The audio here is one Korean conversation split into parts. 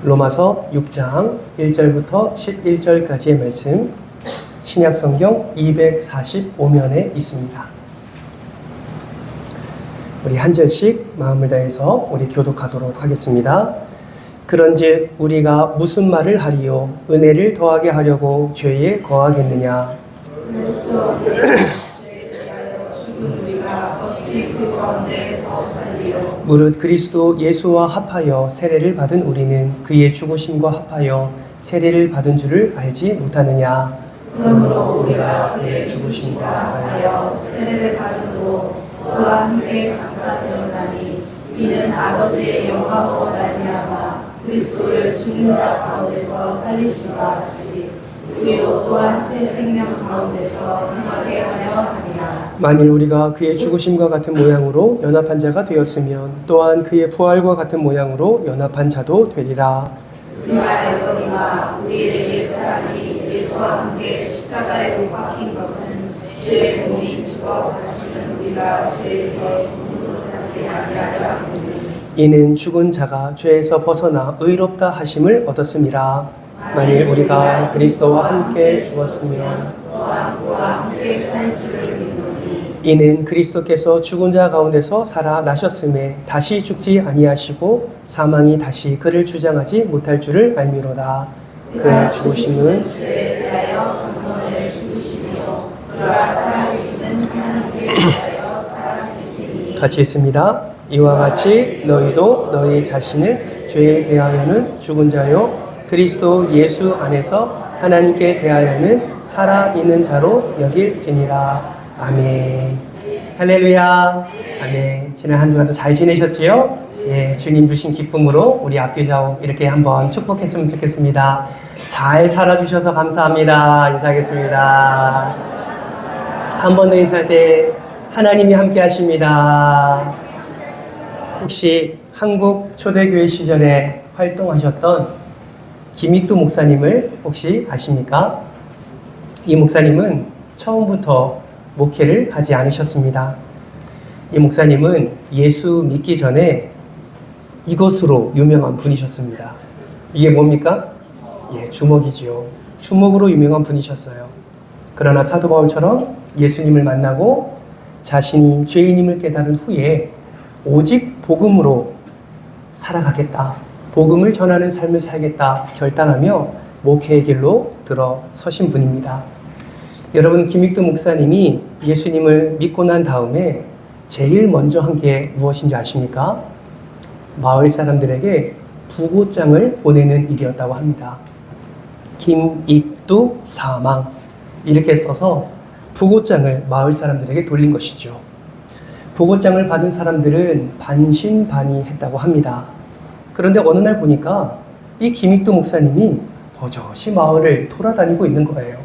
로마서 6장 1절부터 11절까지의 말씀, 신약성경 245면에 있습니다. 우리 한 절씩 마음을 다해서 우리 교독하도록 하겠습니다. 그런즉 우리가 무슨 말을 하리요? 은혜를 더하게 하려고 죄에 거하겠느냐? 무릇 그리스도 예수와 합하여 세례를 받은 우리는 그의 죽으심과 합하여 세례를 받은 줄을 알지 못하느냐? 그러므로 우리가 그의 죽으심과 합하여 세례를 받음으로 그와 함께 장사되었나니 이는 아버지의 영광으로 말미암아 그리스도를 죽는 자 가운데서 살리심과 같이 우리로 또한 새 생명 가운데서 행하게 하려 함이라. 만일 우리가 그의 죽으심과 같은 모양으로 연합한 자가 되었으면 또한 그의 부활과 같은 모양으로 연합한 자도 되리라. 우리가 알거니와 우리의 옛사람이 예수와 함께 십자가에 못 박힌 것은 죄의 몸이 죽어 다시는 우리가 죄에서 죽음으로 가지 아니하려 함이니 이는 죽은 자가 죄에서 벗어나 의롭다 하심을 얻었음이라. 만일 우리가 그리스도와 함께 죽었으면 또한 그와 함께 살 줄을 믿노니 이는 그리스도께서 죽은 자 가운데서 살아나셨음에 다시 죽지 아니하시고 사망이 다시 그를 주장하지 못할 줄을 알미로다. 그의 죽으심은 죄에 대하여 단번에 죽으시며 그가 살아계시는 하나님께 대하여 살아계시니 같이 있습니다. 이와 같이 너희도 너희 자신을 죄에 대하여는 죽은 자요 그리스도 예수 안에서 하나님께 대하여는 살아있는 자로 여길지니라. 아멘. 할렐루야. 아멘. 지난 한 주간도 잘 지내셨지요? 예, 주님 주신 기쁨으로 우리 앞뒤 좌우 이렇게 한번 축복했으면 좋겠습니다. 잘 살아주셔서 감사합니다. 인사하겠습니다. 한 번 더 인사할 때 하나님이 함께 하십니다. 혹시 한국 초대교회 시절에 활동하셨던 김익두 목사님을 혹시 아십니까? 이 목사님은 처음부터 목회를 하지 않으셨습니다. 이 목사님은 예수 믿기 전에 이것으로 유명한 분이셨습니다. 이게 뭡니까? 예, 주먹이지요. 주먹으로 유명한 분이셨어요. 그러나 사도 바울처럼 예수님을 만나고 자신이 죄인임을 깨달은 후에 오직 복음으로 살아가겠다. 복음을 전하는 삶을 살겠다 결단하며 목회의 길로 들어서신 분입니다. 여러분, 김익두 목사님이 예수님을 믿고 난 다음에 제일 먼저 한 게 무엇인지 아십니까? 마을 사람들에게 부고장을 보내는 일이었다고 합니다. 김익두 사망 이렇게 써서 부고장을 마을 사람들에게 돌린 것이죠. 부고장을 받은 사람들은 반신반의했다고 합니다. 그런데 어느 날 보니까 이 김익두 목사님이 버젓이 마을을 돌아다니고 있는 거예요.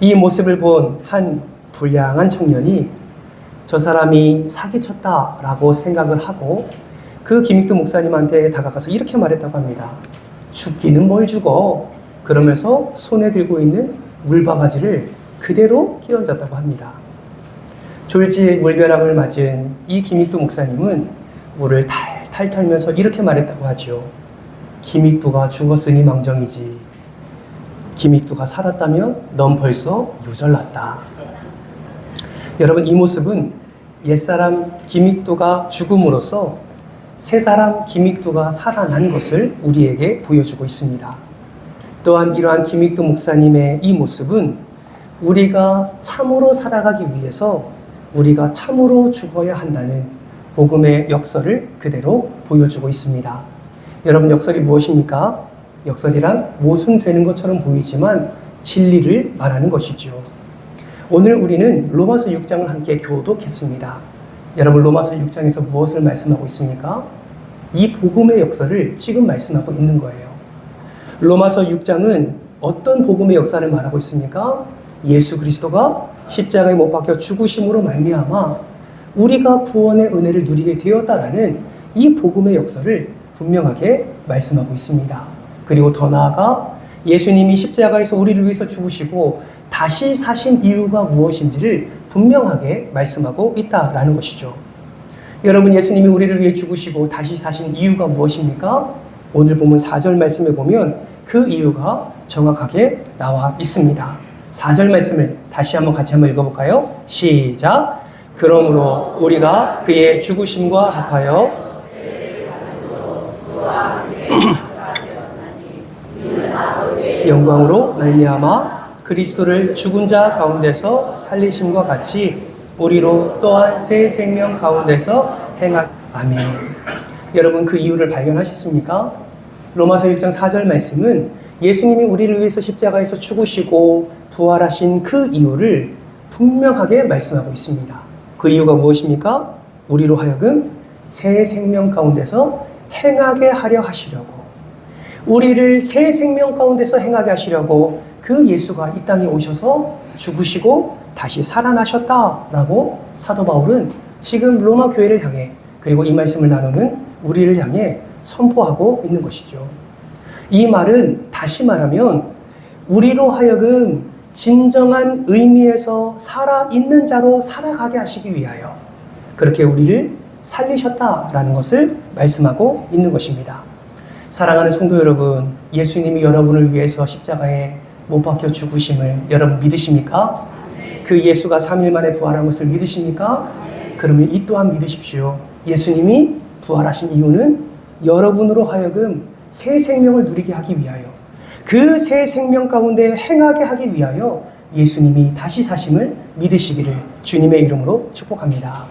이 모습을 본 한 불량한 청년이 저 사람이 사기쳤다라고 생각을 하고 그 김익두 목사님한테 다가가서 이렇게 말했다고 합니다. 죽기는 뭘 죽어? 그러면서 손에 들고 있는 물바가지를 그대로 끼얹었다고 합니다. 졸지에 물벼락을 맞은 이 김익두 목사님은 물을 탈탈 털면서 이렇게 말했다고 하죠. 김익두가 죽었으니 망정이지. 김익두가 살았다면 넌 벌써 요절났다. 여러분, 이 모습은 옛사람 김익두가 죽음으로써 새사람 김익두가 살아난 것을 우리에게 보여주고 있습니다. 또한 이러한 김익두 목사님의 이 모습은 우리가 참으로 살아가기 위해서 우리가 참으로 죽어야 한다는 복음의 역설을 그대로 보여주고 있습니다. 여러분, 역설이 무엇입니까? 역설이란 모순되는 것처럼 보이지만 진리를 말하는 것이죠. 오늘 우리는 로마서 6장을 함께 교독했습니다. 여러분, 로마서 6장에서 무엇을 말씀하고 있습니까? 이 복음의 역설을 지금 말씀하고 있는 거예요. 로마서 6장은 어떤 복음의 역사를 말하고 있습니까? 예수 그리스도가 십자가에 못 박혀 죽으심으로 말미암아 우리가 구원의 은혜를 누리게 되었다라는 이 복음의 역사를 분명하게 말씀하고 있습니다. 그리고 더 나아가 예수님이 십자가에서 우리를 위해서 죽으시고 다시 사신 이유가 무엇인지를 분명하게 말씀하고 있다라는 것이죠. 여러분, 예수님이 우리를 위해 죽으시고 다시 사신 이유가 무엇입니까? 오늘 본문 4절 말씀에 보면 그 이유가 정확하게 나와 있습니다. 4절 말씀을 다시 같이 한번 읽어볼까요? 시작. 그러므로 우리가 그의 죽으심과 합하여 영광으로 말미암아 그리스도를 죽은 자 가운데서 살리심과 같이 우리로 또한 새 생명 가운데서 아멘. 여러분, 그 이유를 발견하셨습니까? 로마서 1장 4절 말씀은 예수님이 우리를 위해서 십자가에서 죽으시고 부활하신 그 이유를 분명하게 말씀하고 있습니다. 그 이유가 무엇입니까? 우리로 하여금 새 생명 가운데서 행하게 하려 하시려고, 우리를 새 생명 가운데서 행하게 하시려고 그 예수가 이 땅에 오셔서 죽으시고 다시 살아나셨다라고 사도 바울은 지금 로마 교회를 향해, 그리고 이 말씀을 나누는 우리를 향해 선포하고 있는 것이죠. 이 말은 다시 말하면 우리로 하여금 진정한 의미에서 살아있는 자로 살아가게 하시기 위하여 그렇게 우리를 살리셨다라는 것을 말씀하고 있는 것입니다. 사랑하는 성도 여러분, 예수님이 여러분을 위해서 십자가에 못 박혀 죽으심을 여러분 믿으십니까? 그 예수가 3일 만에 부활한 것을 믿으십니까? 그러면 이 또한 믿으십시오. 예수님이 부활하신 이유는 여러분으로 하여금 새 생명을 누리게 하기 위하여, 그 새 생명 가운데 행하게 하기 위하여 예수님이 다시 사심을 믿으시기를 주님의 이름으로 축복합니다.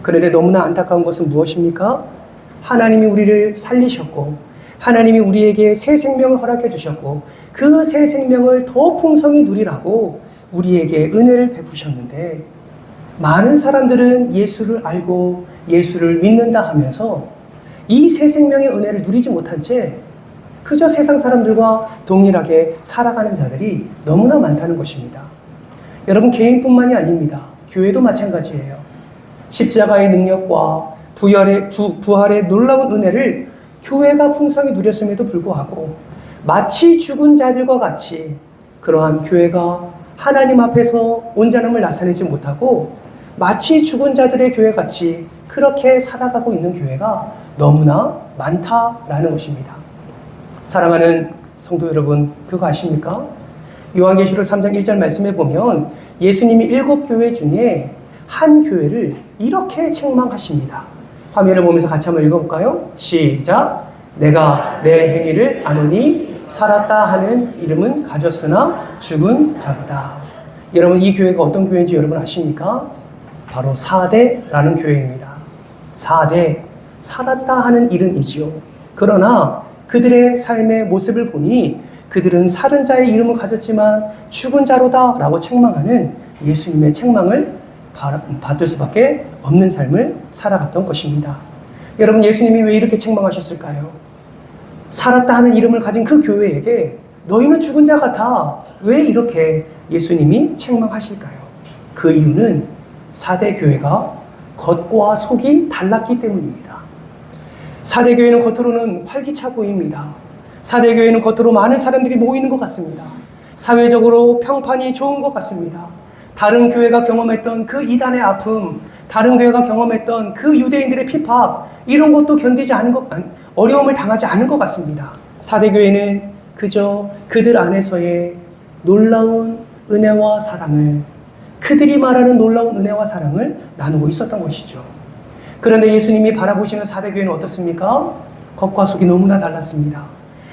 그런데 너무나 안타까운 것은 무엇입니까? 하나님이 우리를 살리셨고 하나님이 우리에게 새 생명을 허락해 주셨고 그 새 생명을 더 풍성히 누리라고 우리에게 은혜를 베푸셨는데, 많은 사람들은 예수를 알고 예수를 믿는다 하면서 이 새 생명의 은혜를 누리지 못한 채 그저 세상 사람들과 동일하게 살아가는 자들이 너무나 많다는 것입니다. 여러분, 개인뿐만이 아닙니다. 교회도 마찬가지예요. 십자가의 능력과 부활의 놀라운 은혜를 교회가 풍성히 누렸음에도 불구하고 마치 죽은 자들과 같이 그러한 교회가 하나님 앞에서 온전함을 나타내지 못하고 마치 죽은 자들의 교회같이 그렇게 살아가고 있는 교회가 너무나 많다라는 것입니다. 사랑하는 성도 여러분, 그거 아십니까? 요한계시록 3장 1절 말씀에 보면 예수님이 7교회 중에 한 교회를 이렇게 책망하십니다. 화면을 보면서 같이 한번 읽어볼까요? 시작. 내가 내 행위를 아노니 살았다 하는 이름은 가졌으나 죽은 자로다. 여러분, 이 교회가 어떤 교회인지 여러분 아십니까? 바로 사대라는 교회입니다. 사대, 살았다 하는 이름이지요. 그러나 그들의 삶의 모습을 보니 그들은 살은 자의 이름을 가졌지만 죽은 자로다 라고 책망하는 예수님의 책망을 받을 수밖에 없는 삶을 살아갔던 것입니다. 여러분, 예수님이 왜 이렇게 책망하셨을까요? 살았다 하는 이름을 가진 그 교회에게 너희는 죽은 자 같아, 왜 이렇게 예수님이 책망하실까요? 그 이유는 사대교회가 겉과 속이 달랐기 때문입니다. 사대교회는 겉으로는 활기차 보입니다. 사대교회는 겉으로 많은 사람들이 모이는 것 같습니다. 사회적으로 평판이 좋은 것 같습니다. 다른 교회가 경험했던 그 이단의 아픔, 다른 교회가 경험했던 그 유대인들의 핍박, 이런 것도 견디지 않은 어려움을 당하지 않은 것 같습니다. 사대교회는 그저 그들 안에서의 놀라운 은혜와 사랑을, 그들이 말하는 놀라운 은혜와 사랑을 나누고 있었던 것이죠. 그런데 예수님이 바라보시는 사대교회는 어떻습니까? 겉과 속이 너무나 달랐습니다.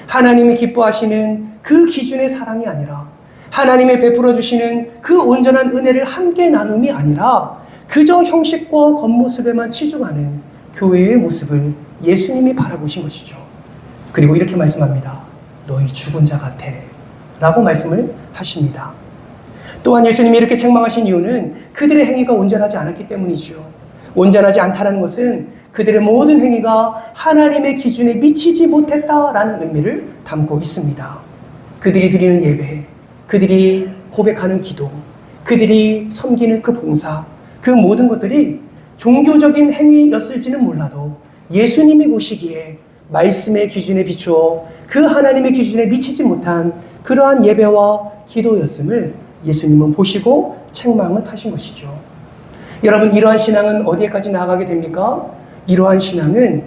하나님이 기뻐하시는 그 기준의 사랑이 아니라, 하나님의 베풀어 주시는 그 온전한 은혜를 함께 나눔이 아니라 그저 형식과 겉모습에만 치중하는 교회의 모습을 예수님이 바라보신 것이죠. 그리고 이렇게 말씀합니다. 너희 죽은 자 같아 라고 말씀을 하십니다. 또한 예수님이 이렇게 책망하신 이유는 그들의 행위가 온전하지 않았기 때문이죠. 온전하지 않다는 것은 그들의 모든 행위가 하나님의 기준에 미치지 못했다라는 의미를 담고 있습니다. 그들이 드리는 예배, 그들이 고백하는 기도, 그들이 섬기는 그 봉사, 그 모든 것들이 종교적인 행위였을지는 몰라도 예수님이 보시기에 말씀의 기준에 비추어 그 하나님의 기준에 미치지 못한 그러한 예배와 기도였음을 예수님은 보시고 책망을 하신 것이죠. 여러분, 이러한 신앙은 어디에까지 나아가게 됩니까? 이러한 신앙은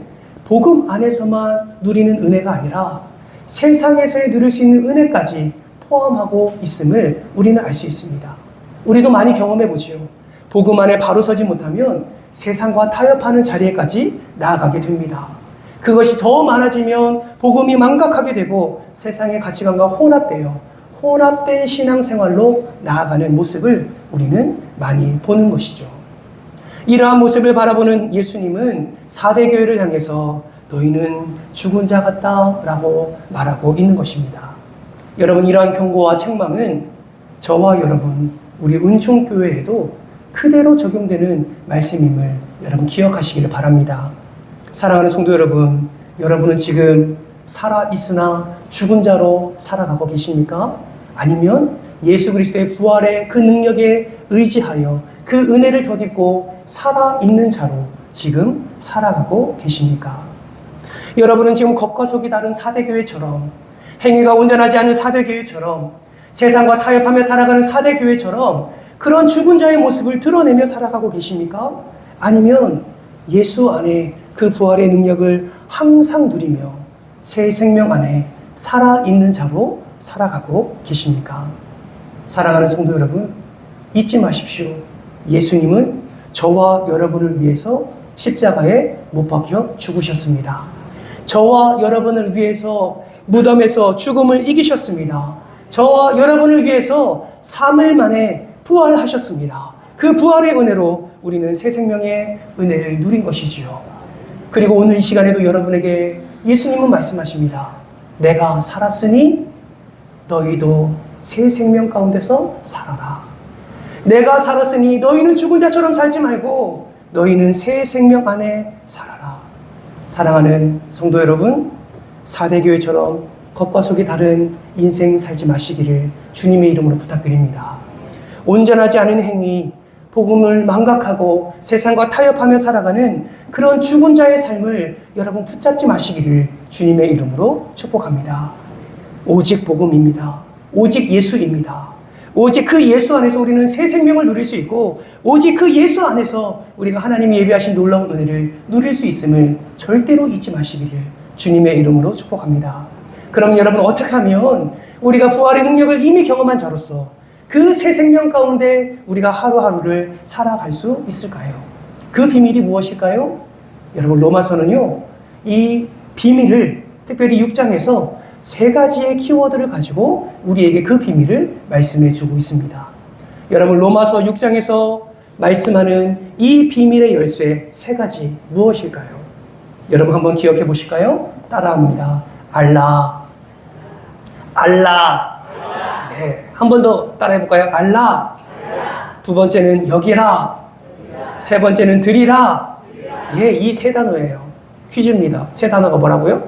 복음 안에서만 누리는 은혜가 아니라 세상에서의 누릴 수 있는 은혜까지 포함하고 있음을 우리는 알 수 있습니다. 우리도 많이 경험해 보지요. 복음 안에 바로 서지 못하면 세상과 타협하는 자리에까지 나아가게 됩니다. 그것이 더 많아지면 복음이 망각하게 되고 세상의 가치관과 혼합된 신앙생활로 나아가는 모습을 우리는 많이 보는 것이죠. 이러한 모습을 바라보는 예수님은 4대 교회를 향해서 너희는 죽은 자 같다라고 말하고 있는 것입니다. 여러분, 이러한 경고와 책망은 저와 여러분, 우리 은총교회에도 그대로 적용되는 말씀임을 여러분 기억하시기를 바랍니다. 사랑하는 성도 여러분, 여러분은 지금 살아있으나 죽은 자로 살아가고 계십니까? 아니면 예수 그리스도의 부활의 그 능력에 의지하여 그 은혜를 덧입고 살아있는 자로 지금 살아가고 계십니까? 여러분은 지금 겉과 속이 다른 4대 교회처럼, 행위가 온전하지 않은 4대 교회처럼, 세상과 타협하며 살아가는 4대 교회처럼 그런 죽은 자의 모습을 드러내며 살아가고 계십니까? 아니면 예수 안에 그 부활의 능력을 항상 누리며 새 생명 안에 살아있는 자로 살아가고 계십니까? 사랑하는 성도 여러분, 잊지 마십시오. 예수님은 저와 여러분을 위해서 십자가에 못 박혀 죽으셨습니다. 저와 여러분을 위해서 무덤에서 죽음을 이기셨습니다. 저와 여러분을 위해서 3일 만에 부활하셨습니다. 그 부활의 은혜로 우리는 새 생명의 은혜를 누린 것이지요. 그리고 오늘 이 시간에도 여러분에게 예수님은 말씀하십니다. 내가 살았으니 너희도 새 생명 가운데서 살아라. 내가 살았으니 너희는 죽은 자처럼 살지 말고 너희는 새 생명 안에 살아라. 사랑하는 성도 여러분, 4대 교회처럼 겉과 속이 다른 인생 살지 마시기를 주님의 이름으로 부탁드립니다. 온전하지 않은 행위, 복음을 망각하고 세상과 타협하며 살아가는 그런 죽은 자의 삶을 여러분 붙잡지 마시기를 주님의 이름으로 축복합니다. 오직 복음입니다. 오직 예수입니다. 오직 그 예수 안에서 우리는 새 생명을 누릴 수 있고 오직 그 예수 안에서 우리가 하나님이 예비하신 놀라운 은혜를 누릴 수 있음을 절대로 잊지 마시기를 주님의 이름으로 축복합니다. 그럼 여러분, 어떻게 하면 우리가 부활의 능력을 이미 경험한 자로서 그 새 생명 가운데 우리가 하루하루를 살아갈 수 있을까요? 그 비밀이 무엇일까요? 여러분, 로마서는요, 이 비밀을 특별히 6장에서 3가지의 키워드를 가지고 우리에게 그 비밀을 말씀해 주고 있습니다. 여러분, 로마서 6장에서 말씀하는 이 비밀의 열쇠 3가지 무엇일까요? 여러분 한번 기억해 보실까요? 따라합니다. 알라. 네, 한 번 더 따라해 볼까요? 알라. 두 번째는 여기라. 세 번째는 드리라. 예, 이 3단어예요. 퀴즈입니다. 3단어가 뭐라고요?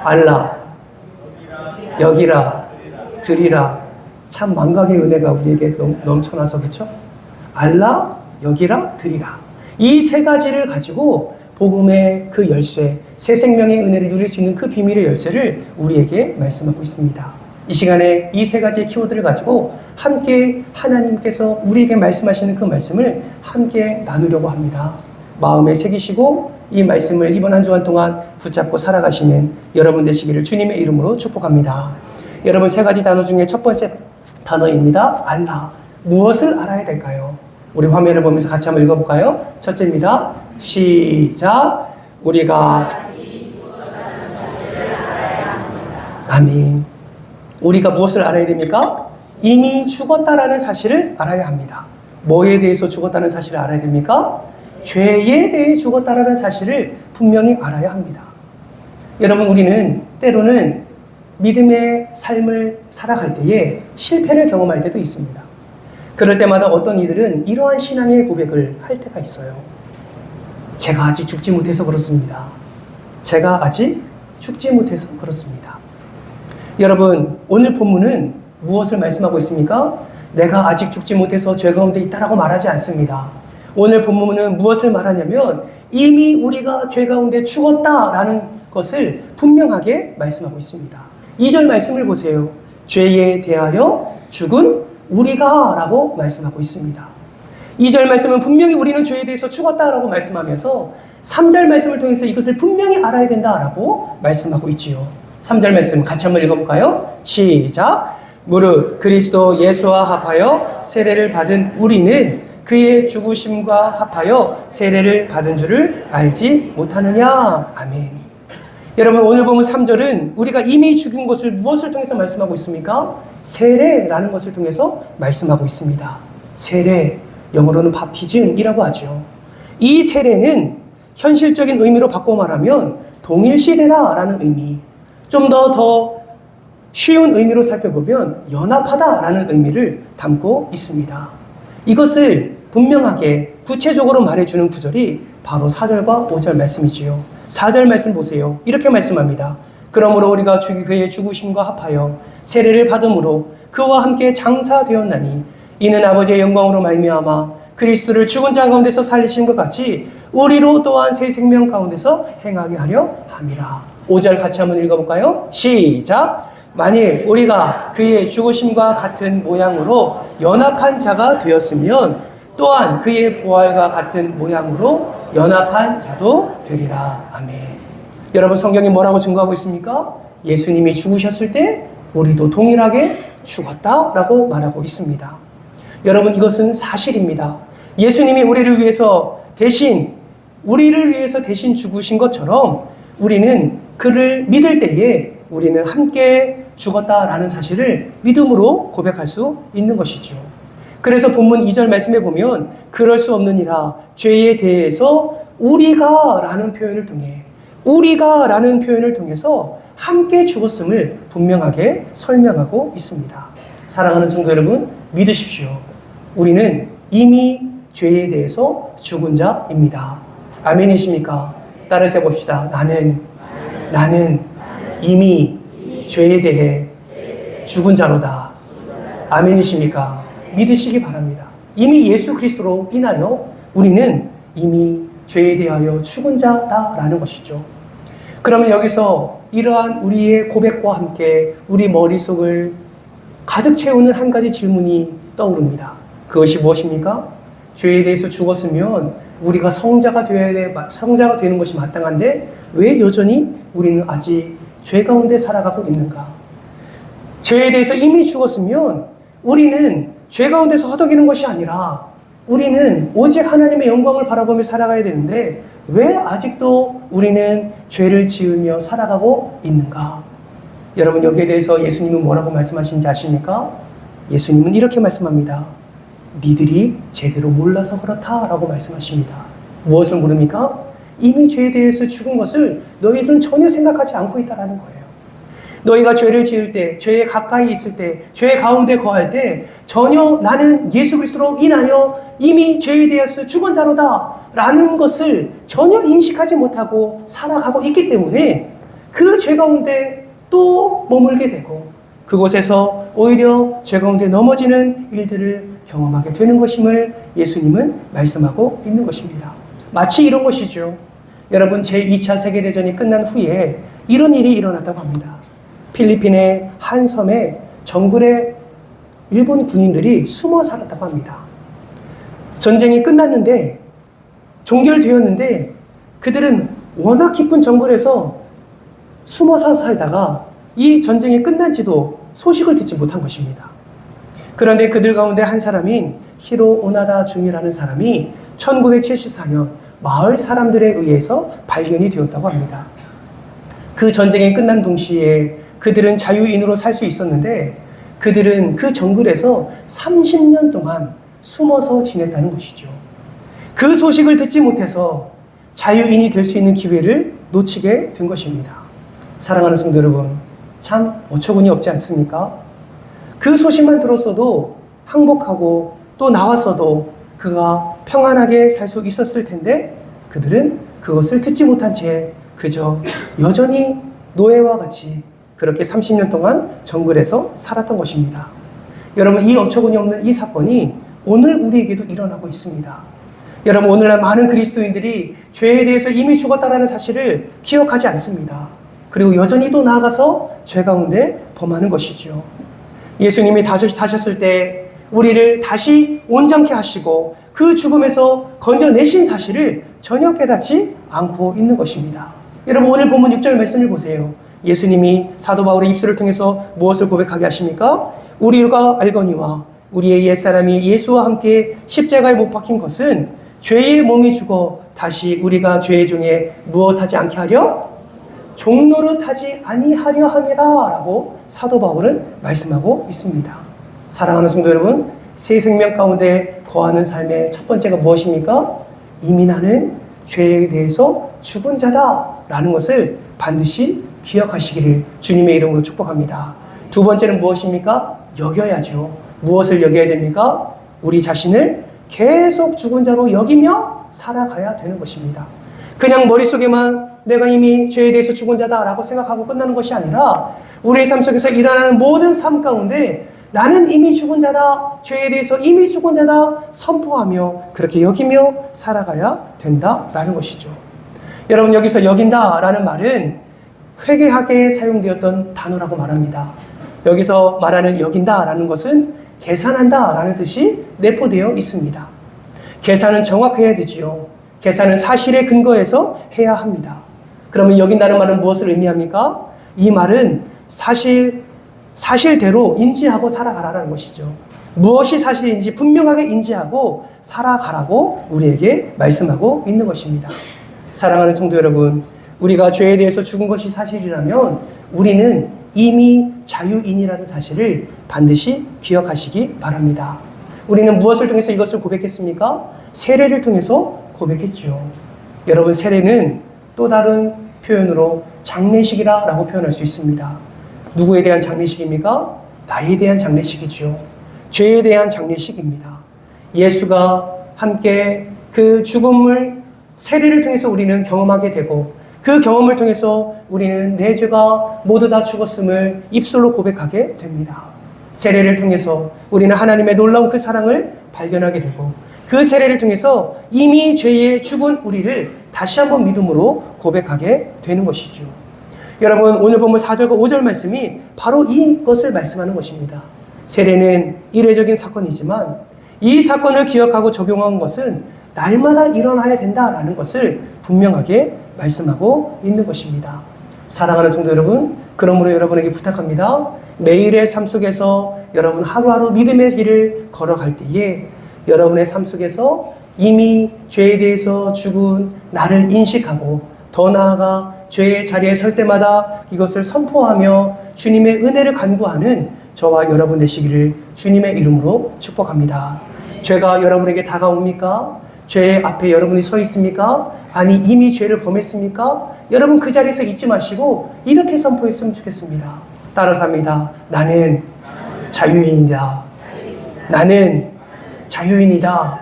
알라, 여기라, 드리라. 참 망각의 은혜가 우리에게 넘쳐나서, 그렇죠? 알라, 여기라, 드리라. 이 3가지를 가지고 복음의 그 열쇠, 새 생명의 은혜를 누릴 수 있는 그 비밀의 열쇠를 우리에게 말씀하고 있습니다. 이 시간에 이 3가지의 키워드를 가지고 함께 하나님께서 우리에게 말씀하시는 그 말씀을 함께 나누려고 합니다. 마음에 새기시고 이 말씀을 이번 한 주간 동안 붙잡고 살아가시는 여러분 되시기를 주님의 이름으로 축복합니다. 여러분, 3가지 단어 중에 첫 번째 단어입니다. 알라. 무엇을 알아야 될까요? 우리 화면을 보면서 같이 한번 읽어볼까요? 첫째입니다. 시작. 우리가 아멘. 우리가 무엇을 알아야 됩니까? 이미 죽었다라는 사실을 알아야 합니다. 뭐에 대해서 죽었다는 사실을 알아야 됩니까? 죄에 대해 죽었다라는 사실을 분명히 알아야 합니다. 여러분, 우리는 때로는 믿음의 삶을 살아갈 때에 실패를 경험할 때도 있습니다. 그럴 때마다 어떤 이들은 이러한 신앙의 고백을 할 때가 있어요. 제가 아직 죽지 못해서 그렇습니다. 제가 아직 죽지 못해서 그렇습니다. 여러분, 오늘 본문은 무엇을 말씀하고 있습니까? 내가 아직 죽지 못해서 죄 가운데 있다라고 말하지 않습니다. 오늘 본문은 무엇을 말하냐면 이미 우리가 죄 가운데 죽었다라는 것을 분명하게 말씀하고 있습니다. 2절 말씀을 보세요. 죄에 대하여 죽은 우리가 라고 말씀하고 있습니다. 2절 말씀은 분명히 우리는 죄에 대해서 죽었다라고 말씀하면서 3절 말씀을 통해서 이것을 분명히 알아야 된다라고 말씀하고 있지요. 3절 말씀 같이 한번 읽어볼까요? 시작! 무릇 그리스도 예수와 합하여 세례를 받은 우리는 그의 죽으심과 합하여 세례를 받은 줄을 알지 못하느냐? 아멘. 여러분, 오늘 보면 3절은 우리가 이미 죽인 것을 무엇을 통해서 말씀하고 있습니까? 세례라는 것을 통해서 말씀하고 있습니다. 세례, 영어로는 바프티즘이라고 하죠. 이 세례는 현실적인 의미로 바꿔 말하면 동일시되다라는 의미, 좀 더 쉬운 의미로 살펴보면 연합하다라는 의미를 담고 있습니다. 이것을 분명하게 구체적으로 말해주는 구절이 바로 4절과 5절 말씀이지요. 4절 말씀 보세요. 이렇게 말씀합니다. 그러므로 우리가 그의 죽으심과 합하여 세례를 받음으로 그와 함께 장사되었나니 이는 아버지의 영광으로 말미암아 그리스도를 죽은 자 가운데서 살리신 것 같이 우리로 또한 새 생명 가운데서 행하게 하려 함이라. 5절 같이 한번 읽어볼까요? 시작! 만일 우리가 그의 죽으심과 같은 모양으로 연합한 자가 되었으면 또한 그의 부활과 같은 모양으로 연합한 자도 되리라. 아멘. 여러분, 성경이 뭐라고 증거하고 있습니까? 예수님이 죽으셨을 때 우리도 동일하게 죽었다라고 말하고 있습니다. 여러분, 이것은 사실입니다. 예수님이 우리를 위해서 대신 죽으신 것처럼 우리는 그를 믿을 때에 우리는 함께 죽었다라는 사실을 믿음으로 고백할 수 있는 것이죠. 그래서 본문 2절 말씀에 보면 그럴 수 없느니라 죄에 대해서 우리가라는 표현을 통해서 함께 죽었음을 분명하게 설명하고 있습니다. 사랑하는 성도 여러분, 믿으십시오. 우리는 이미 죄에 대해서 죽은 자입니다. 아멘이십니까? 따라서 해봅시다. 나는 이미 죄에 대해 죽은 자로다. 아멘이십니까? 믿으시기 바랍니다. 이미 예수 그리스도로 인하여 우리는 이미 죄에 대하여 죽은 자다라는 것이죠. 그러면 여기서 이러한 우리의 고백과 함께 우리 머릿속을 가득 채우는 한 가지 질문이 떠오릅니다. 그것이 무엇입니까? 죄에 대해서 죽었으면 우리가 성자가 되는 것이 마땅한데 왜 여전히 우리는 아직 죄 가운데 살아가고 있는가? 죄에 대해서 이미 죽었으면 우리는 죄 가운데서 허덕이는 것이 아니라 우리는 오직 하나님의 영광을 바라보며 살아가야 되는데 왜 아직도 우리는 죄를 지으며 살아가고 있는가? 여러분, 여기에 대해서 예수님은 뭐라고 말씀하시는지 아십니까? 예수님은 이렇게 말씀합니다. 니들이 제대로 몰라서 그렇다라고 말씀하십니다. 무엇을 모릅니까? 이미 죄에 대해서 죽은 것을 너희들은 전혀 생각하지 않고 있다는 거예요. 너희가 죄를 지을 때, 죄에 가까이 있을 때, 죄 가운데 거할 때 전혀 나는 예수 그리스도로 인하여 이미 죄에 대해서 죽은 자로다 라는 것을 전혀 인식하지 못하고 살아가고 있기 때문에 그 죄 가운데 또 머물게 되고 그곳에서 오히려 죄 가운데 넘어지는 일들을 경험하게 되는 것임을 예수님은 말씀하고 있는 것입니다. 마치 이런 것이죠. 여러분, 제2차 세계대전이 끝난 후에 이런 일이 일어났다고 합니다. 필리핀의 한 섬에 정글에 일본 군인들이 숨어 살았다고 합니다. 전쟁이 끝났는데, 종결되었는데 그들은 워낙 깊은 정글에서 숨어서 살다가 이 전쟁이 끝난지도 소식을 듣지 못한 것입니다. 그런데 그들 가운데 한 사람인 히로 오나다 중이라는 사람이 1974년 마을 사람들에 의해서 발견이 되었다고 합니다. 그 전쟁이 끝난 동시에 그들은 자유인으로 살 수 있었는데 그들은 그 정글에서 30년 동안 숨어서 지냈다는 것이죠. 그 소식을 듣지 못해서 자유인이 될 수 있는 기회를 놓치게 된 것입니다. 사랑하는 성도 여러분, 참 어처구니 없지 않습니까? 그 소식만 들었어도 항복하고 또 나왔어도 그가 평안하게 살 수 있었을 텐데 그들은 그것을 듣지 못한 채 그저 여전히 노예와 같이 그렇게 30년 동안 정글에서 살았던 것입니다. 여러분, 이 어처구니 없는 이 사건이 오늘 우리에게도 일어나고 있습니다. 여러분, 오늘날 많은 그리스도인들이 죄에 대해서 이미 죽었다는 사실을 기억하지 않습니다. 그리고 여전히 또 나아가서 죄 가운데 범하는 것이죠. 예수님이 다시 사셨을 때 우리를 다시 온전케 하시고 그 죽음에서 건져내신 사실을 전혀 깨닫지 않고 있는 것입니다. 여러분 오늘 본문 6절 말씀을 보세요. 예수님이 사도 바울의 입술을 통해서 무엇을 고백하게 하십니까? 우리가 알거니와 우리의 옛사람이 예수와 함께 십자가에 못 박힌 것은 죄의 몸이 죽어 다시 우리가 죄의 종에 무엇하지 않게 하려? 종노릇하지 아니하려 함이라 라고 사도 바울은 말씀하고 있습니다. 사랑하는 성도 여러분, 새 생명 가운데 거하는 삶의 첫 번째가 무엇입니까? 이미 나는 죄에 대해서 죽은 자다라는 것을 반드시 기억하시기를 주님의 이름으로 축복합니다. 두 번째는 무엇입니까? 여겨야죠. 무엇을 여겨야 됩니까? 우리 자신을 계속 죽은 자로 여기며 살아가야 되는 것입니다. 그냥 머릿속에만 내가 이미 죄에 대해서 죽은 자다라고 생각하고 끝나는 것이 아니라 우리의 삶 속에서 일어나는 모든 삶 가운데 나는 이미 죽은 자다, 죄에 대해서 이미 죽은 자다 선포하며 그렇게 여기며 살아가야 된다라는 것이죠. 여러분 여기서 여긴다라는 말은 회개하게 사용되었던 단어라고 말합니다. 여기서 말하는 여긴다라는 것은 계산한다라는 뜻이 내포되어 있습니다. 계산은 정확해야 되지요. 계산은 사실에 근거해서 해야 합니다. 그러면 여긴다는 말은 무엇을 의미합니까? 이 말은 사실대로 인지하고 살아가라는 것이죠. 무엇이 사실인지 분명하게 인지하고 살아가라고 우리에게 말씀하고 있는 것입니다. 사랑하는 성도 여러분, 우리가 죄에 대해서 죽은 것이 사실이라면 우리는 이미 자유인이라는 사실을 반드시 기억하시기 바랍니다. 우리는 무엇을 통해서 이것을 고백했습니까? 세례를 통해서 고백했죠. 여러분, 세례는 또 다른 표현으로 장례식이라고 표현할 수 있습니다. 누구에 대한 장례식입니까? 나에 대한 장례식이죠. 죄에 대한 장례식입니다. 예수가 함께 그 죽음을 세례를 통해서 우리는 경험하게 되고 그 경험을 통해서 우리는 내 죄가 모두 다 죽었음을 입술로 고백하게 됩니다. 세례를 통해서 우리는 하나님의 놀라운 그 사랑을 발견하게 되고 그 세례를 통해서 이미 죄에 죽은 우리를 다시 한번 믿음으로 고백하게 되는 것이죠. 여러분 오늘 본문 4절과 5절 말씀이 바로 이것을 말씀하는 것입니다. 세례는 이례적인 사건이지만 이 사건을 기억하고 적용한 것은 날마다 일어나야 된다라는 것을 분명하게 말씀하고 있는 것입니다. 사랑하는 성도 여러분, 그러므로 여러분에게 부탁합니다. 매일의 삶 속에서 여러분 하루하루 믿음의 길을 걸어갈 때에 여러분의 삶 속에서 이미 죄에 대해서 죽은 나를 인식하고 더 나아가 죄의 자리에 설 때마다 이것을 선포하며 주님의 은혜를 간구하는 저와 여러분 되시기를 주님의 이름으로 축복합니다. 죄가 여러분에게 다가옵니까? 죄 앞에 여러분이 서 있습니까? 아니 이미 죄를 범했습니까? 여러분 그 자리에서 잊지 마시고 이렇게 선포했으면 좋겠습니다. 따라서 합니다. 나는 자유인이다. 나는 자유인이다.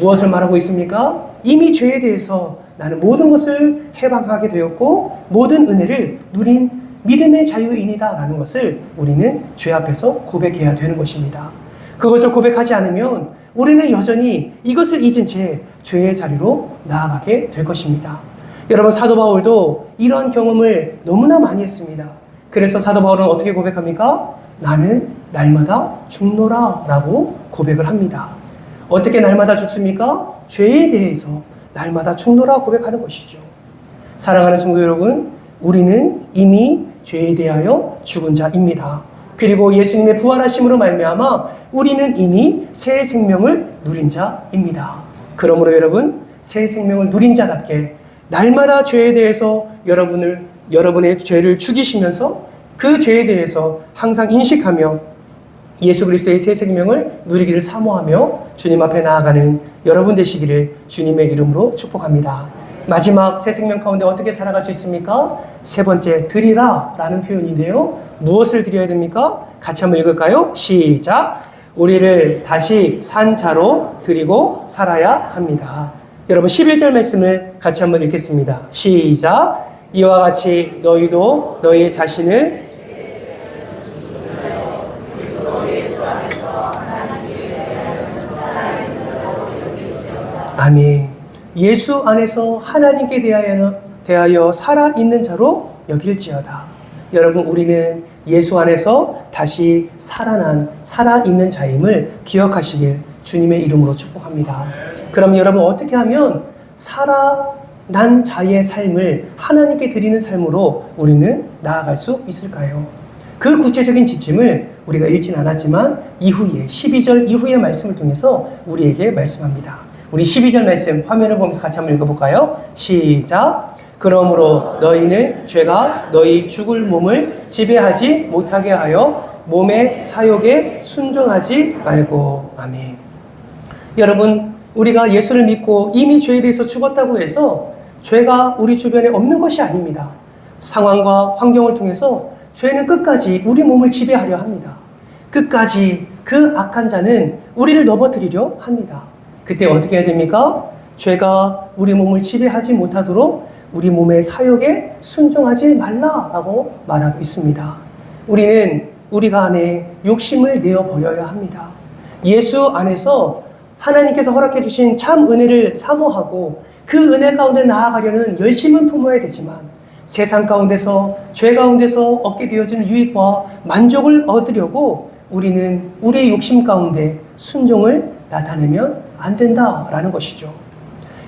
무엇을 말하고 있습니까? 이미 죄에 대해서 나는 모든 것을 해방하게 되었고 모든 은혜를 누린 믿음의 자유인이다 라는 것을 우리는 죄 앞에서 고백해야 되는 것입니다. 그것을 고백하지 않으면 우리는 여전히 이것을 잊은 채 죄의 자리로 나아가게 될 것입니다. 여러분 사도 바울도 이런 경험을 너무나 많이 했습니다. 그래서 사도 바울은 어떻게 고백합니까? 나는 날마다 죽노라 라고 고백을 합니다. 어떻게 날마다 죽습니까? 죄에 대해서 날마다 죽노라 고백하는 것이죠. 사랑하는 성도 여러분, 우리는 이미 죄에 대하여 죽은 자입니다. 그리고 예수님의 부활하심으로 말미암아 우리는 이미 새 생명을 누린 자입니다. 그러므로 여러분, 새 생명을 누린 자답게 날마다 죄에 대해서 여러분의 죄를 죽이시면서 그 죄에 대해서 항상 인식하며 예수 그리스도의 새 생명을 누리기를 사모하며 주님 앞에 나아가는 여러분 되시기를 주님의 이름으로 축복합니다. 마지막 새 생명 가운데 어떻게 살아갈 수 있습니까? 세 번째, 드리라 라는 표현인데요. 무엇을 드려야 됩니까? 같이 한번 읽을까요? 시작! 우리를 다시 산자로 드리고 살아야 합니다. 여러분 11절 말씀을 같이 한번 읽겠습니다. 시작! 이와 같이 너희도 너희 자신을 아멘. 예수 안에서 하나님께 대하여 살아있는 자로 여길지어다. 여러분 우리는 예수 안에서 다시 살아있는 자임을 기억하시길 주님의 이름으로 축복합니다. 그럼 여러분 어떻게 하면 난 자의 삶을 하나님께 드리는 삶으로 우리는 나아갈 수 있을까요? 그 구체적인 지침을 우리가 읽진 않았지만 이후에 12절 이후의 말씀을 통해서 우리에게 말씀합니다. 우리 12절 말씀 화면을 보면서 같이 한번 읽어볼까요? 시작! 그러므로 너희는 죄가 너희 죽을 몸을 지배하지 못하게 하여 몸의 사욕에 순종하지 말고. 아멘. 여러분, 우리가 예수를 믿고 이미 죄에 대해서 죽었다고 해서 죄가 우리 주변에 없는 것이 아닙니다. 상황과 환경을 통해서 죄는 끝까지 우리 몸을 지배하려 합니다. 끝까지 그 악한 자는 우리를 넘어뜨리려 합니다. 그때 어떻게 해야 됩니까? 죄가 우리 몸을 지배하지 못하도록 우리 몸의 사욕에 순종하지 말라라고 말하고 있습니다. 우리는 우리가 안에 욕심을 내어버려야 합니다. 예수 안에서 하나님께서 허락해 주신 참 은혜를 사모하고 그 은혜 가운데 나아가려는 열심은 품어야 되지만 세상 가운데서 죄 가운데서 얻게 되어지는 유익과 만족을 얻으려고 우리는 우리의 욕심 가운데 순종을 나타내면 안 된다라는 것이죠.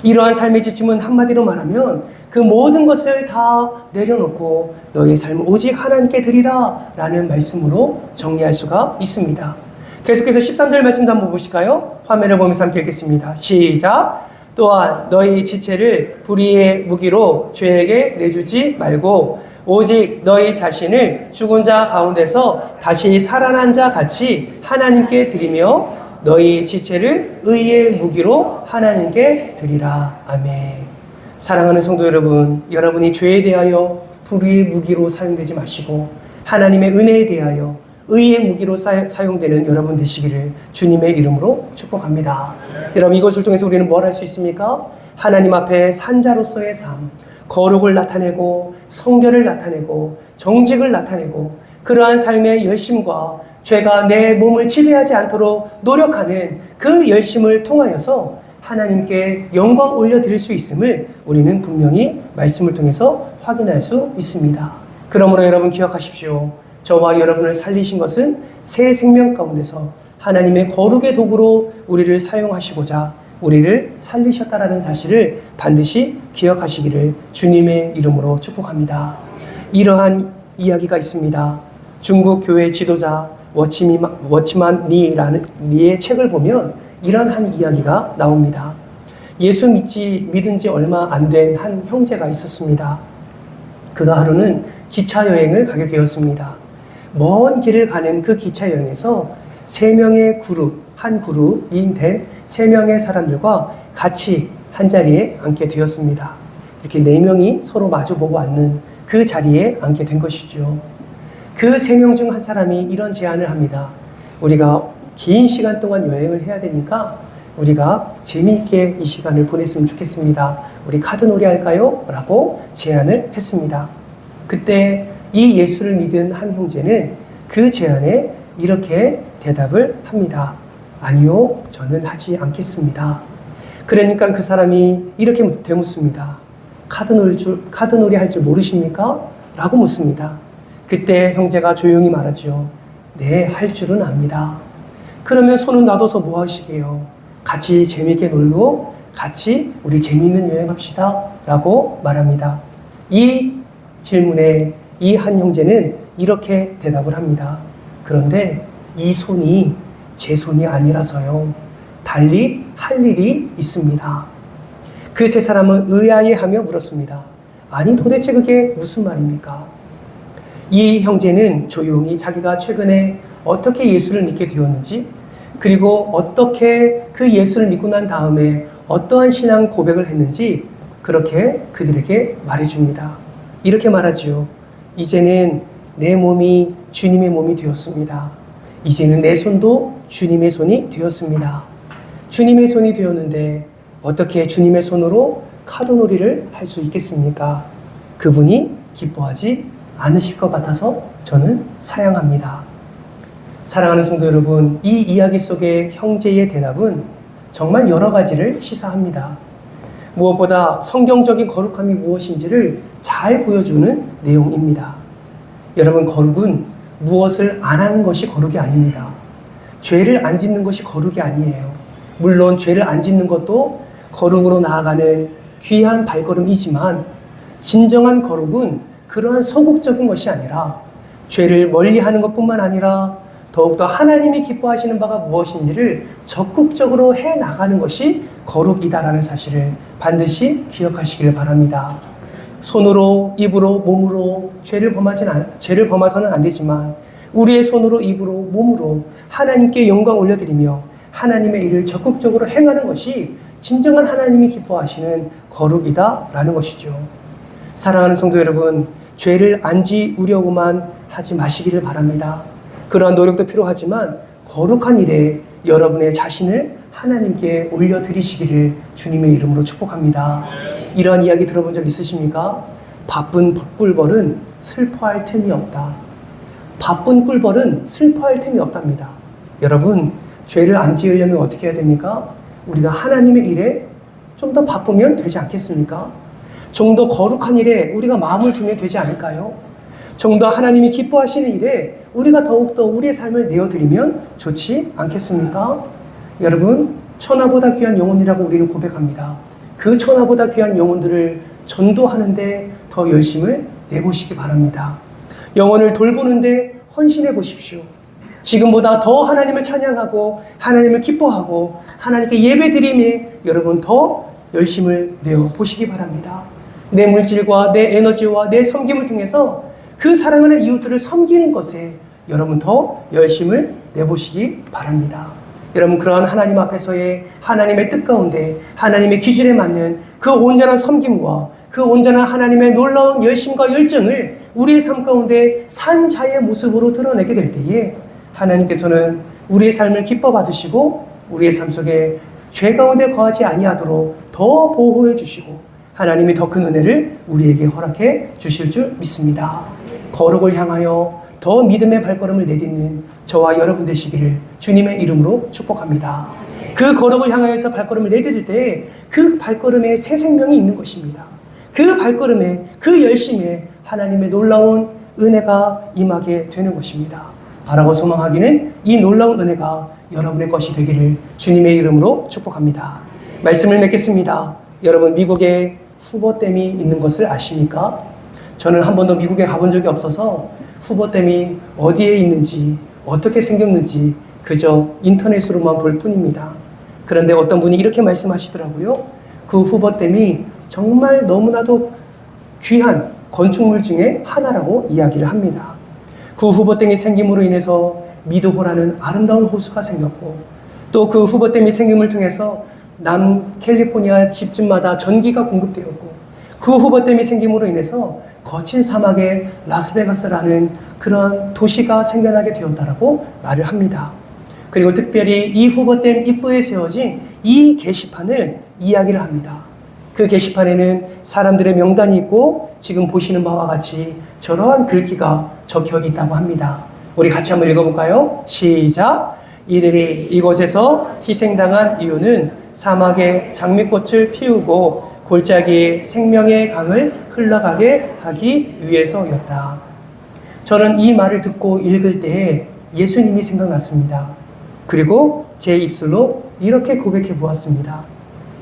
이러한 삶의 지침은 한마디로 말하면 그 모든 것을 다 내려놓고 너의 삶을 오직 하나님께 드리라 라는 말씀으로 정리할 수가 있습니다. 계속해서 13절 말씀도 한번 보실까요? 화면을 보면서 함께 읽겠습니다. 시작! 또한 너희 지체를 불의의 무기로 죄에게 내주지 말고 오직 너희 자신을 죽은 자 가운데서 다시 살아난 자 같이 하나님께 드리며 너희 지체를 의의 무기로 하나님께 드리라. 아멘. 사랑하는 성도 여러분, 여러분이 죄에 대하여 불의의 무기로 사용되지 마시고 하나님의 은혜에 대하여 의의 무기로 사용되는 여러분 되시기를 주님의 이름으로 축복합니다. 여러분, 이것을 통해서 우리는 뭘 할 수 있습니까? 하나님 앞에 산자로서의 삶, 거룩을 나타내고 성결을 나타내고 정직을 나타내고 그러한 삶의 열심과 죄가 내 몸을 지배하지 않도록 노력하는 그 열심을 통하여서 하나님께 영광 올려드릴 수 있음을 우리는 분명히 말씀을 통해서 확인할 수 있습니다. 그러므로 여러분 기억하십시오. 저와 여러분을 살리신 것은 새 생명 가운데서 하나님의 거룩의 도구로 우리를 사용하시고자 우리를 살리셨다라는 사실을 반드시 기억하시기를 주님의 이름으로 축복합니다. 이러한 이야기가 있습니다. 중국 교회 지도자 워치만 리의 책을 보면 이런 한 이야기가 나옵니다. 예수 믿은 지 얼마 안 된 한 형제가 있었습니다. 그가 하루는 기차 여행을 가게 되었습니다. 먼 길을 가는 그 기차 여행에서 한 그룹이 된 3명의 사람들과 같이 한 자리에 앉게 되었습니다. 이렇게 4명이 서로 마주보고 앉는 그 자리에 앉게 된 것이죠. 그 3명 중 한 사람이 이런 제안을 합니다. 우리가 긴 시간 동안 여행을 해야 되니까 우리가 재미있게 이 시간을 보냈으면 좋겠습니다. 우리 카드놀이 할까요? 라고 제안을 했습니다. 그때 이 예수를 믿은 한 형제는 그 제안에 이렇게 대답을 합니다. 아니요, 저는 하지 않겠습니다. 그러니까 그 사람이 이렇게 되묻습니다. 카드놀이 할 줄 모르십니까? 라고 묻습니다. 그때 형제가 조용히 말하죠. 네, 할 줄은 압니다. 그러면 손은 놔둬서 뭐 하시게요? 같이 재미있게 놀고 같이 우리 재미있는 여행합시다 라고 말합니다. 이 질문에 이 한 형제는 이렇게 대답을 합니다. 그런데 이 손이 제 손이 아니라서요. 달리 할 일이 있습니다. 그 3사람은 의아해하며 물었습니다. 아니 도대체 그게 무슨 말입니까? 이 형제는 조용히 자기가 최근에 어떻게 예수를 믿게 되었는지 그리고 어떻게 그 예수를 믿고 난 다음에 어떠한 신앙 고백을 했는지 그렇게 그들에게 말해줍니다. 이렇게 말하지요. 이제는 내 몸이 주님의 몸이 되었습니다. 이제는 내 손도 주님의 손이 되었습니다. 주님의 손이 되었는데 어떻게 주님의 손으로 카드놀이를 할 수 있겠습니까? 그분이 기뻐하지 않으실 것 같아서 저는 사양합니다. 사랑하는 성도 여러분, 이 이야기 속의 형제의 대답은 정말 여러 가지를 시사합니다. 무엇보다 성경적인 거룩함이 무엇인지를 잘 보여주는 내용입니다. 여러분, 거룩은 무엇을 안 하는 것이 거룩이 아닙니다. 죄를 안 짓는 것이 거룩이 아니에요. 물론 죄를 안 짓는 것도 거룩으로 나아가는 귀한 발걸음이지만 진정한 거룩은 그러한 소극적인 것이 아니라 죄를 멀리하는 것뿐만 아니라 더욱더 하나님이 기뻐하시는 바가 무엇인지를 적극적으로 해나가는 것이 거룩이다라는 사실을 반드시 기억하시길 바랍니다. 손으로, 입으로, 몸으로 죄를 범해서는 안 되지만 우리의 손으로, 입으로, 몸으로 하나님께 영광 올려드리며 하나님의 일을 적극적으로 행하는 것이 진정한 하나님이 기뻐하시는 거룩이다라는 것이죠. 사랑하는 성도 여러분, 죄를 안 지으려고만 하지 마시기를 바랍니다. 그러한 노력도 필요하지만 거룩한 일에 여러분의 자신을 하나님께 올려드리시기를 주님의 이름으로 축복합니다. 이러한 이야기 들어본 적 있으십니까? 바쁜 꿀벌은 슬퍼할 틈이 없다. 바쁜 꿀벌은 슬퍼할 틈이 없답니다. 여러분, 죄를 안 지으려면 어떻게 해야 됩니까? 우리가 하나님의 일에 좀 더 바쁘면 되지 않겠습니까? 좀 더 거룩한 일에 우리가 마음을 두면 되지 않을까요? 좀 더 하나님이 기뻐하시는 일에 우리가 더욱더 우리의 삶을 내어드리면 좋지 않겠습니까? 여러분, 천하보다 귀한 영혼이라고 우리는 고백합니다. 그 천하보다 귀한 영혼들을 전도하는데 더 열심을 내보시기 바랍니다. 영혼을 돌보는데 헌신해 보십시오. 지금보다 더 하나님을 찬양하고 하나님을 기뻐하고 하나님께 예배드림에 여러분 더 열심을 내어보시기 바랍니다. 내 물질과 내 에너지와 내 섬김을 통해서 그 사랑하는 이웃들을 섬기는 것에 여러분 더 열심을 내보시기 바랍니다. 여러분, 그러한 하나님 앞에서의 하나님의 뜻 가운데 하나님의 기준에 맞는 그 온전한 섬김과 그 온전한 하나님의 놀라운 열심과 열정을 우리의 삶 가운데 산자의 모습으로 드러내게 될 때에 하나님께서는 우리의 삶을 기뻐 받으시고 우리의 삶 속에 죄 가운데 거하지 아니하도록 더 보호해 주시고 하나님이 더 큰 은혜를 우리에게 허락해 주실 줄 믿습니다. 거룩을 향하여 더 믿음의 발걸음을 내딛는 저와 여러분 되시기를 주님의 이름으로 축복합니다. 그 거룩을 향하여서 발걸음을 내딛을 때 그 발걸음에 새 생명이 있는 것입니다. 그 발걸음에, 그 열심에 하나님의 놀라운 은혜가 임하게 되는 것입니다. 바라고 소망하기는 이 놀라운 은혜가 여러분의 것이 되기를 주님의 이름으로 축복합니다. 말씀을 맺겠습니다. 여러분, 미국에 후보댐이 있는 것을 아십니까? 저는 한 번도 미국에 가본 적이 없어서 후보댐이 어디에 있는지 어떻게 생겼는지 그저 인터넷으로만 볼 뿐입니다. 그런데 어떤 분이 이렇게 말씀하시더라고요. 그 후보댐이 정말 너무나도 귀한 건축물 중에 하나라고 이야기를 합니다. 그 후보댐이 생김으로 인해서 미드호라는 아름다운 호수가 생겼고 또 그 후보댐이 생김을 통해서 남캘리포니아 집집마다 전기가 공급되었고 그 후보댐이 생김으로 인해서 거친 사막의 라스베가스라는 그런 도시가 생겨나게 되었다라고 말을 합니다. 그리고 특별히 이 후보댐 입구에 세워진 이 게시판을 이야기를 합니다. 그 게시판에는 사람들의 명단이 있고 지금 보시는 바와 같이 저러한 글귀가 적혀 있다고 합니다. 우리 같이 한번 읽어볼까요? 시작! 이들이 이곳에서 희생당한 이유는 사막에 장미꽃을 피우고 골짜기에 생명의 강을 흘러가게 하기 위해서였다. 저는 이 말을 듣고 읽을 때에 예수님이 생각났습니다. 그리고 제 입술로 이렇게 고백해 보았습니다.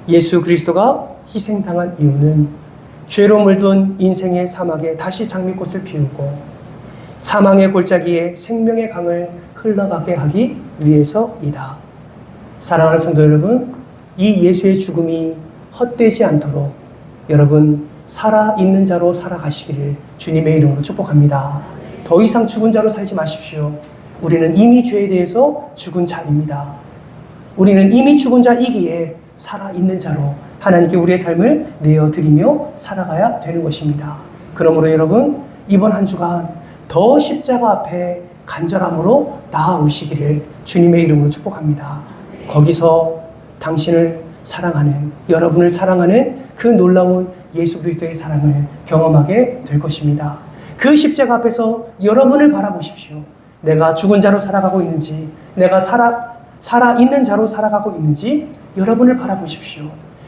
예수 그리스도가 희생당한 이유는 죄로 물든 인생의 사막에 다시 장미꽃을 피우고 사망의 골짜기에 생명의 강을 흘러가게 하기 위해서이다. 사랑하는 성도 여러분, 이 예수의 죽음이 헛되지 않도록 여러분 살아있는 자로 살아가시기를 주님의 이름으로 축복합니다. 더 이상 죽은 자로 살지 마십시오. 우리는 이미 죄에 대해서 죽은 자입니다. 우리는 이미 죽은 자이기에 살아있는 자로 하나님께 우리의 삶을 내어드리며 살아가야 되는 것입니다. 그러므로 여러분, 이번 한 주간 더 십자가 앞에 간절함으로 나아오시기를 주님의 이름으로 축복합니다. 거기서 당신을 사랑하는, 여러분을 사랑하는 그 놀라운 예수 그리스도의 사랑을 경험하게 될 것입니다. 그 십자가 앞에서 여러분을 바라보십시오. 내가 죽은 자로 살아가고 있는지, 내가 살아있는 자로 살아가고 있는지 여러분을 바라보십시오.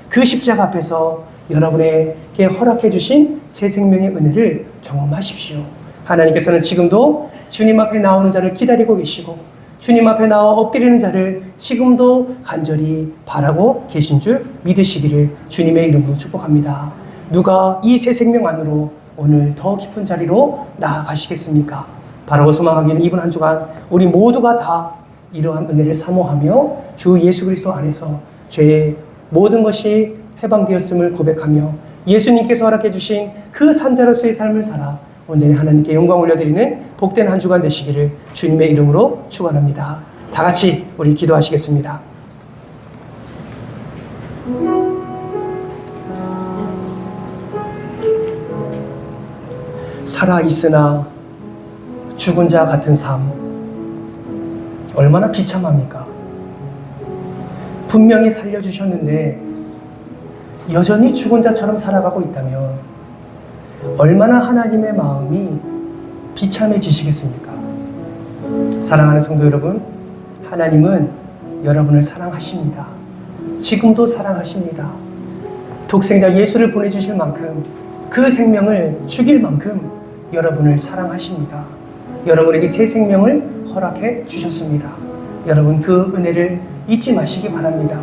그 십자가 앞에서 여러분에게 허락해 주신 새 생명의 은혜를 경험하십시오. 하나님께서는 지금도 주님 앞에 나오는 자를 기다리고 계시고 주님 앞에 나와 엎드리는 자를 지금도 간절히 바라고 계신 줄 믿으시기를 주님의 이름으로 축복합니다. 누가 이 새 생명 안으로 오늘 더 깊은 자리로 나아가시겠습니까? 바라고 소망하기는 이번 한 주간 우리 모두가 다 이러한 은혜를 사모하며 주 예수 그리스도 안에서 죄의 모든 것이 해방되었음을 고백하며 예수님께서 허락해 주신 그 산자로서의 삶을 살아 온전히 하나님께 영광 올려드리는 복된 한 주간 되시기를 주님의 이름으로 축원합니다. 다 같이 우리 기도하시겠습니다. 살아 있으나 죽은 자 같은 삶, 얼마나 비참합니까? 분명히 살려주셨는데 여전히 죽은 자처럼 살아가고 있다면 얼마나 하나님의 마음이 비참해지시겠습니까? 사랑하는 성도 여러분, 하나님은 여러분을 사랑하십니다. 지금도 사랑하십니다. 독생자 예수를 보내주실 만큼, 그 생명을 죽일 만큼 여러분을 사랑하십니다. 여러분에게 새 생명을 허락해 주셨습니다. 여러분 그 은혜를 잊지 마시기 바랍니다.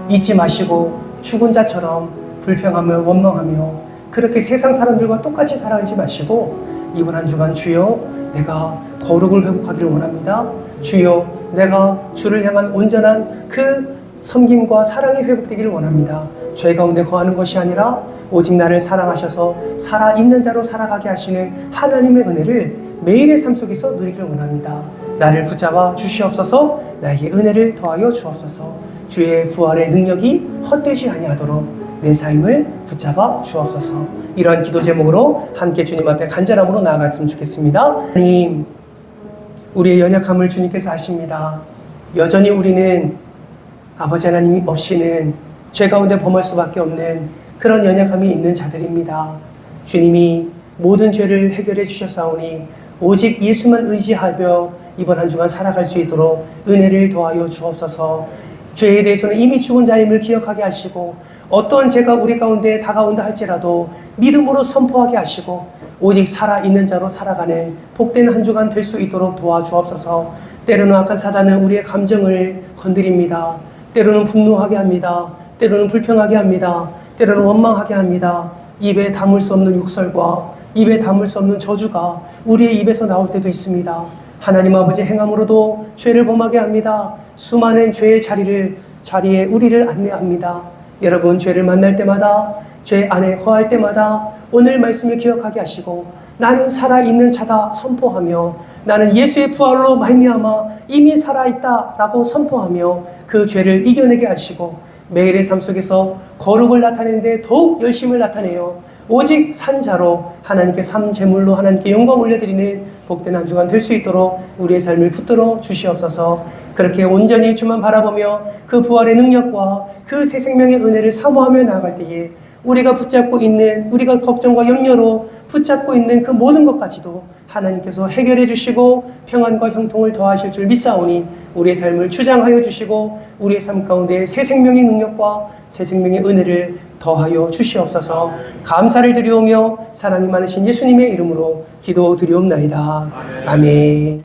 잊지 마시고 죽은 자처럼 불평하며 원망하며 그렇게 세상 사람들과 똑같이 살아가지 마시고 이번 한 주간 주여 내가 거룩을 회복하기를 원합니다. 주여 내가 주를 향한 온전한 그 섬김과 사랑이 회복되기를 원합니다. 죄 가운데 거하는 것이 아니라 오직 나를 사랑하셔서 살아있는 자로 살아가게 하시는 하나님의 은혜를 매일의 삶 속에서 누리기를 원합니다. 나를 붙잡아 주시옵소서. 나에게 은혜를 더하여 주옵소서. 주의 부활의 능력이 헛되지 아니하도록 내 삶을 붙잡아 주옵소서. 이러한 기도 제목으로 함께 주님 앞에 간절함으로 나아갔으면 좋겠습니다. 하나님, 우리의 연약함을 주님께서 아십니다. 여전히 우리는 아버지 하나님이 없이는 죄 가운데 범할 수밖에 없는 그런 연약함이 있는 자들입니다. 주님이 모든 죄를 해결해 주셨사오니 오직 예수만 의지하며 이번 한 주간 살아갈 수 있도록 은혜를 더하여 주옵소서. 죄에 대해서는 이미 죽은 자임을 기억하게 하시고 어떠한 죄가 우리 가운데 다가온다 할지라도 믿음으로 선포하게 하시고 오직 살아있는 자로 살아가는 복된 한 주간 될 수 있도록 도와주옵소서. 때로는 악한 사단은 우리의 감정을 건드립니다. 때로는 분노하게 합니다. 때로는 불평하게 합니다. 때로는 원망하게 합니다. 입에 담을 수 없는 욕설과 입에 담을 수 없는 저주가 우리의 입에서 나올 때도 있습니다. 하나님 아버지 행함으로도 죄를 범하게 합니다. 수많은 죄의 자리에 우리를 안내합니다. 여러분 죄를 만날 때마다 죄 안에 거할 때마다 오늘 말씀을 기억하게 하시고 나는 살아있는 자다 선포하며 나는 예수의 부활로 말미암아 이미 살아있다라고 선포하며 그 죄를 이겨내게 하시고 매일의 삶 속에서 거룩을 나타내는데 더욱 열심을 나타내요. 오직 산자로 하나님께 삼재물로 하나님께 영광 올려드리는 복된 한 주간 될 수 있도록 우리의 삶을 붙들어 주시옵소서. 그렇게 온전히 주만 바라보며 그 부활의 능력과 그 새 생명의 은혜를 사모하며 나아갈 때에 우리가 붙잡고 있는 우리가 걱정과 염려로 붙잡고 있는 그 모든 것까지도 하나님께서 해결해 주시고 평안과 형통을 더하실 줄 믿사오니 우리의 삶을 주장하여 주시고 우리의 삶 가운데 새 생명의 능력과 새 생명의 은혜를 더하여 주시옵소서. 감사를 드리오며 사랑이 많으신 예수님의 이름으로 기도드리옵나이다. 아멘.